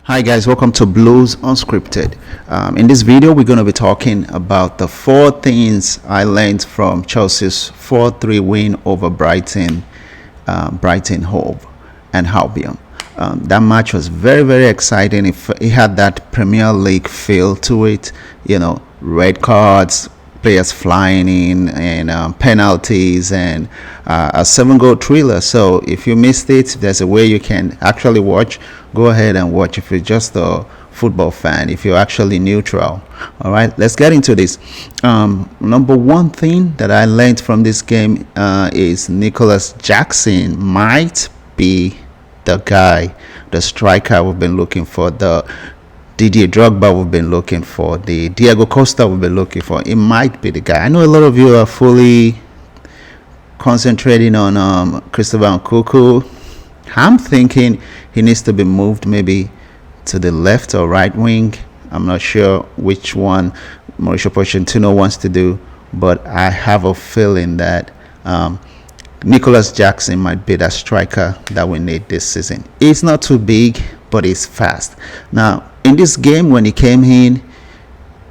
Hi guys, welcome to Blues Unscripted. In this video, we're going to be talking about the 4 things I learned from Chelsea's 4-3 win over Brighton Hove and Albion. That match was very, very exciting. It had that Premier League feel to it, red cards, players flying in, and penalties, and a 7-goal thriller. So if you missed it, there's a way you can actually watch. Go ahead and watch if you're just a football fan, if you're actually neutral. All right, let's get into this. Number one thing that I learned from this game is Nicholas Jackson might be the guy, the striker we've been looking for, the Didier Drogba we've been looking for, the Diego Costa we've been looking for. It might be the guy. I know a lot of you are fully concentrating on Christopher Nkunku. I'm thinking he needs to be moved maybe to the left or right wing. I'm not sure which one Mauricio Pochettino wants to do, but I have a feeling that Nicholas Jackson might be that striker that we need this season. He's not too big, but he's fast. Now, in this game, when he came in,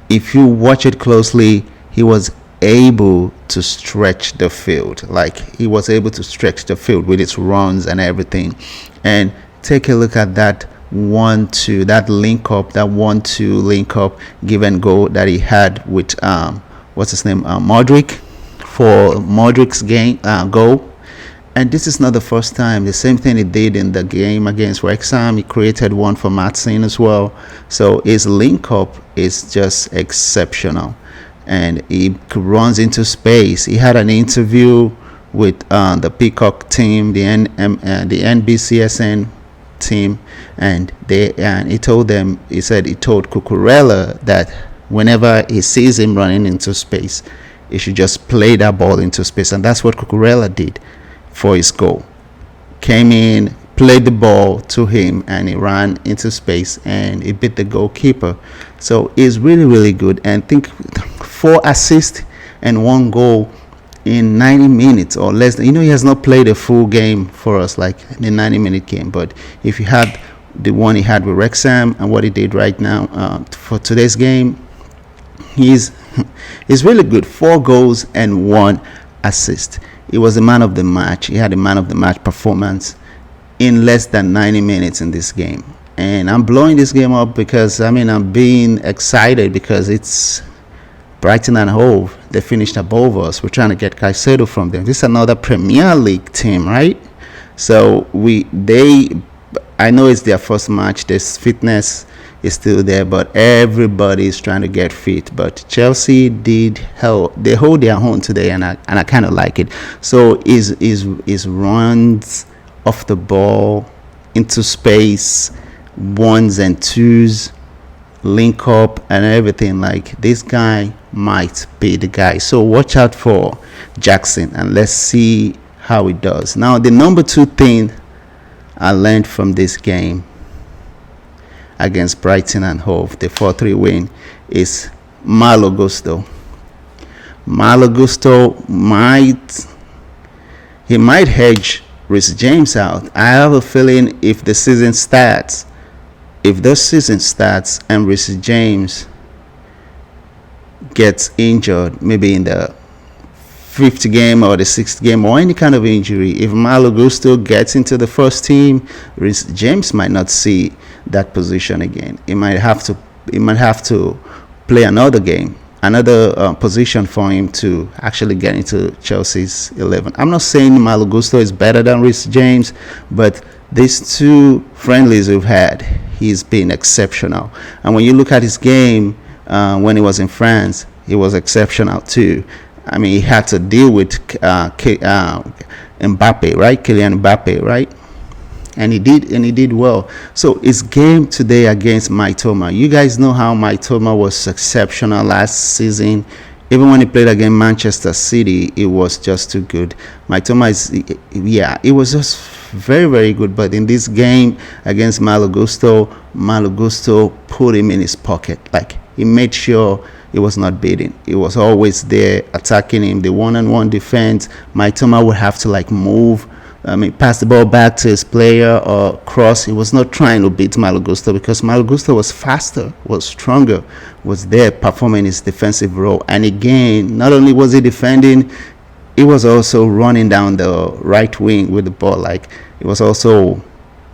if you watch it closely, he was able to stretch the field. Like, he was able to stretch the field with his runs and everything. And take a look at that 1-2, that link up, that 1-2 link up, give and go that he had with Modric, for Modric's game goal. And this is not the first time. The same thing he did in the game against Wrexham. He created one for Matson as well. So his link up is just exceptional, and he runs into space. He had an interview with the Peacock team, the NBCSN team, and he told Cucurella that whenever he sees him running into space, he should just play that ball into space, and that's what Cucurella did for his goal. Came in, played the ball to him, and he ran into space and he beat the goalkeeper. So he's really, really good. And think 4 assists and 1 goal in 90 minutes or less. He has not played a full game for us, like the 90-minute game. But if you had the one he had with Wrexham and what he did right now for today's game, he's really good. 4 goals and 1 assist. He was the man of the match. He had a man of the match performance in less than 90 minutes in this game. And I'm blowing this game up because, I'm being excited because it's Brighton and Hove. They finished above us. We're trying to get Caicedo from them. This is another Premier League team, right? So I know it's their first match. This fitness is still there, but everybody is trying to get fit. But Chelsea they hold their own today, and I kind of like it. So his runs off the ball into space, 1s and 2s, link up and everything, like this guy might be the guy. So watch out for Jackson and let's see how he does. Now, the number 2 thing I learned from this game against Brighton and Hove, the 4-3 win, is Malo Gusto. Malo Gusto might hedge Reece James out. I have a feeling if the season starts and Reece James gets injured, maybe in the 5th game or the 6th game or any kind of injury, if Malo Gusto gets into the first team, Reece James might not see that position again. He might have to play another game, another position for him to actually get into Chelsea's 11. I'm not saying Malo Gusto is better than Reece James, but these 2 friendlies we've had, he's been exceptional. And when you look at his game when he was in France, he was exceptional too. He had to deal with Mbappe, right? Kylian Mbappe, right? And he did well. So his game today against Mitoma, you guys know how Mitoma was exceptional last season. Even when he played against Manchester City, it was just too good. Mitoma it was just very, very good. But in this game against Malo Gusto put him in his pocket. Like, he made sure he was not beaten. He was always there attacking him. The one-on-one defense, Mitoma would have to move pass the ball back to his player or cross. He was not trying to beat Malo Gusto because Malo Gusto was faster, was stronger, was there performing his defensive role. And again, not only was he defending, he was also running down the right wing with the ball. Like, he was also,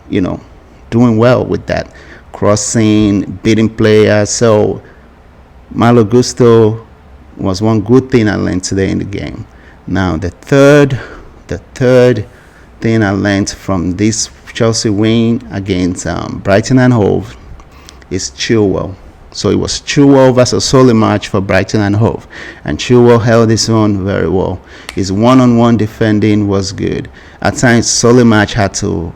doing well with that, crossing, beating players. So Malo Gusto was one good thing I learned today in the game. Now the third thing I learned from this Chelsea win against Brighton and Hove is Chilwell. So it was Chilwell versus Solly match for Brighton and Hove, and Chilwell held his own very well. His one-on-one defending was good. At times, Solly match had to,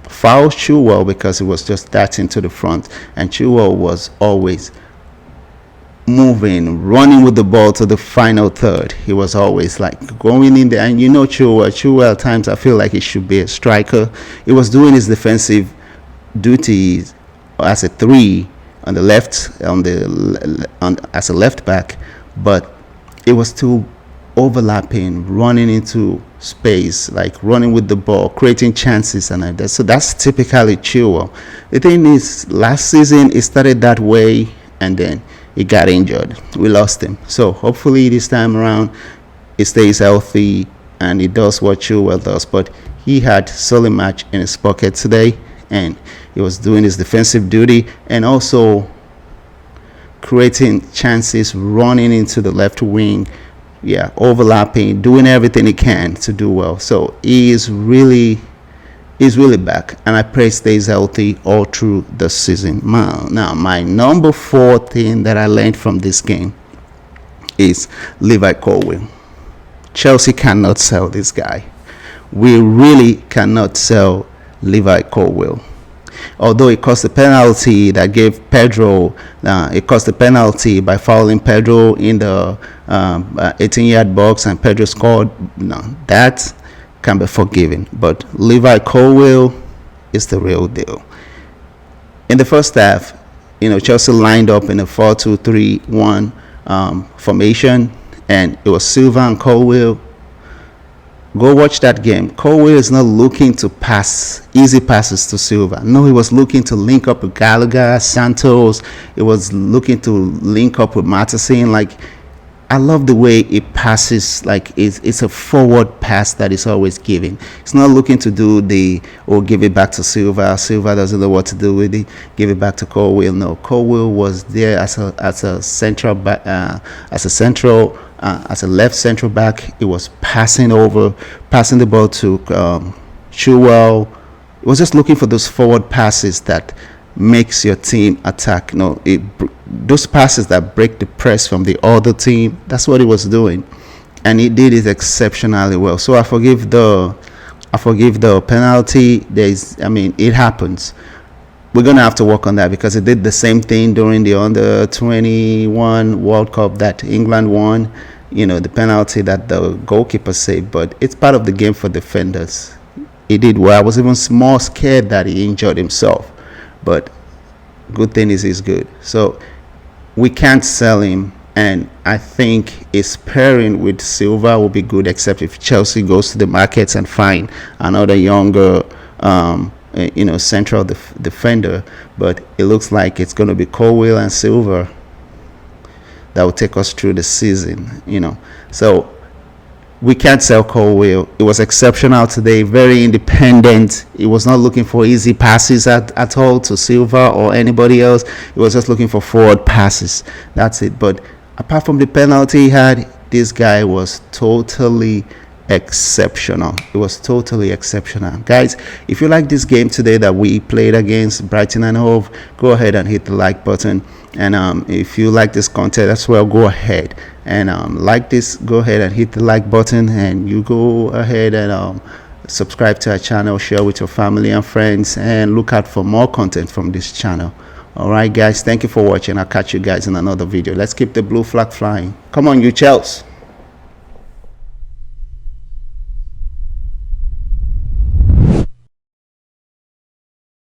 foul Chilwell because he was just darting to the front, and Chilwell was always moving, running with the ball to the final third. He was always like going in there, and Chilwell at times I feel like he should be a striker. He was doing his defensive duties as a 3 on the left, as a left back, but it was too overlapping, running into space, like running with the ball, creating chances, and like that. So that's typically Chilwell. The thing is, last season it started that way, and then he got injured. We lost him. So hopefully this time around he stays healthy and he does what Chilwell does. But he had solid match in his pocket today, and he was doing his defensive duty and also creating chances, running into the left wing, overlapping, doing everything he can to do well. So he's really back, and I pray he stays healthy all through the season. Now, my number 4 thing that I learned from this game is Levi Colwill. Chelsea cannot sell this guy. We really cannot sell Levi Colwill. Although it cost a penalty that gave Pedro, it cost a penalty by fouling Pedro in the 18-yard box, and Pedro scored. No, that can be forgiven. But Levi Colwill is the real deal. In the first half, Chelsea lined up in a 4-2-3-1 formation, and it was Silva and Colwill. Go watch that game. Colwill is not looking to pass easy passes to Silva. No, he was looking to link up with Gallagher, Santos. He was looking to link up with Matteson. Like, I love the way it passes. Like, it's a forward pass that is always giving. It's not looking to do give it back to Silva. Silva doesn't know what to do with it. Give it back to Colwill. No, Colwill was there as a central back, as a left central back. He was passing the ball to Chilwell. He was just looking for those forward passes that makes your team attack. No, those passes that break the press from the other team. That's what he was doing, and he did it exceptionally well. So I forgive the penalty. It happens. We're gonna have to work on that because he did the same thing during the under-21 World Cup that England won. The penalty that the goalkeeper saved, but it's part of the game for defenders. He did well. I was even more scared that he injured himself, but good thing is he's good. So we can't sell him, and I think his pairing with Silva will be good, except if Chelsea goes to the markets and find another younger central defender. But it looks like it's going to be Colwill and Silva that will take us through the season. So we can't sell Colwill. It was exceptional today, very independent. He was not looking for easy passes at all to Silva or anybody else. He was just looking for forward passes. That's it. But apart from the penalty he had, this guy was totally exceptional. It was totally exceptional. Guys, if you like this game today that we played against Brighton and Hove, go ahead and hit the like button. And if you like this content as well, go ahead and like this. Go ahead and hit the like button, and you go ahead and subscribe to our channel, share with your family and friends, and look out for more content from this channel. All right, guys, thank you for watching. I'll catch you guys in another video. Let's keep the blue flag flying. Come on, you Chelsea.